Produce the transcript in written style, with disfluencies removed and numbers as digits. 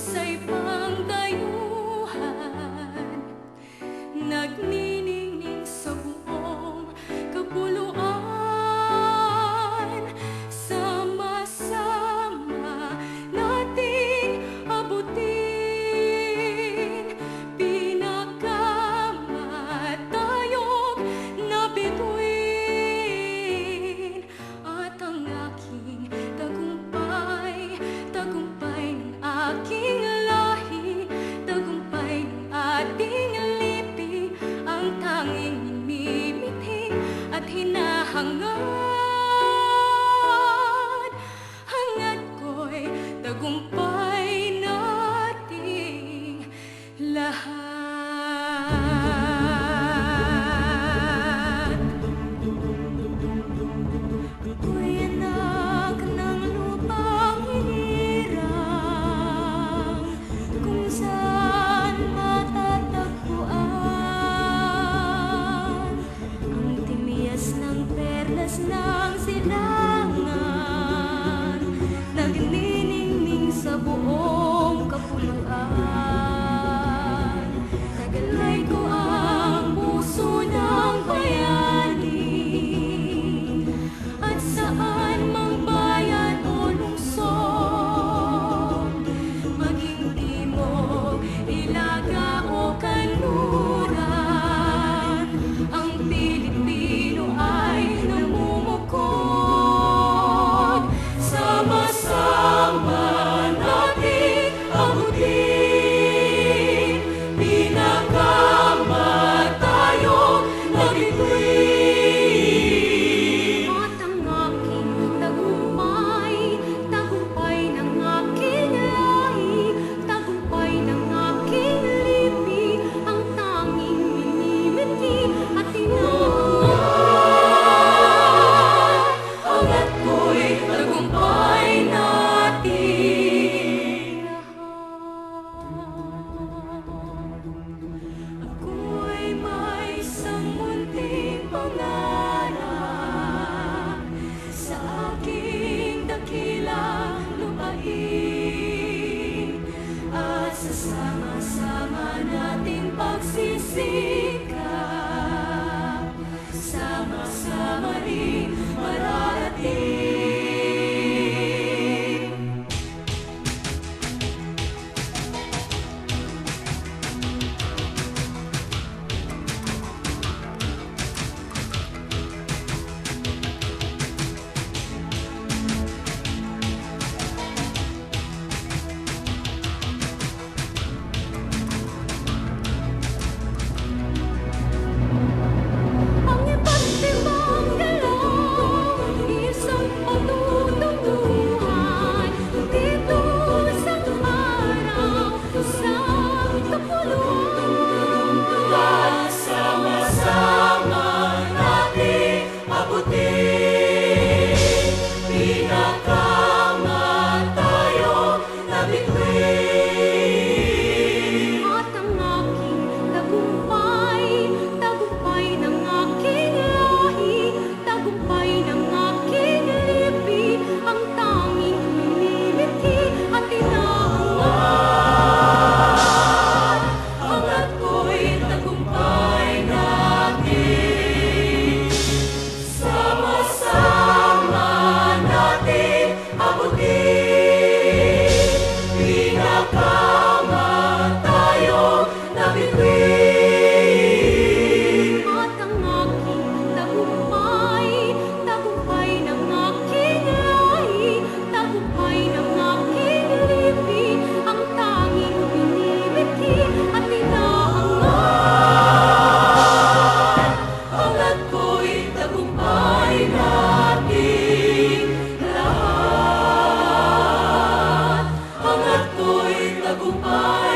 sa ibang dayuhan, nagniningning sa buong kapuluan. Sama-sama nating abutin pinakamatayog na bituin, at ang aking tagumpay, tagumpay ng aking lahi, tagumpay ng ating lipi, ang tanging minimithi at hinahangad. Hangad ko'y tagumpay nating lahat. Ako'y anak ng lupang hinirang, kung saan matatagpuan ang timiyas ng perlas ng silangan, nagniningning sa buong kapuluan. Tagalay ko ang puso ng bayani, at saan mang bayan o lungsod, maging timog, ilaga o kanluran, ang Pilipino ay namumukod. Sama-sama nating abutin pinakamatayog na bituin, at ang aking tagumpay, tagumpay ng aking lahi, tagumpay ng aking lipi, ang tanging minimithi at hinahangad. Hangad ko'y tagumpay nating lahat. Ako'y may isang munting pangarap sa aking dakilang lupain, at sa sama-sama nating pagsisikap, sama-sama rin mararating. Ang iba't ibang galaw, isang patutunguhan, dito sa araw, isang kapuluan. Sama-sama nating abutin pinakamatayog na bituin, at ang aking tagumpay, tagumpay ng aking lahi, tagumpay ng aking lipi, ang tanging minimithi at hinahangad. Hangad ko'y tagumpay natin, sama-sama natin abutin pinakamatayog na bituin, at ang aking tagumpay, tagumpay ng aking lahi, tagumpay ng aking lipi, ang tanging minimithi at hinahangad. Hangad ko'y tagumpay nating lahat. Hangad ko'y tagumpay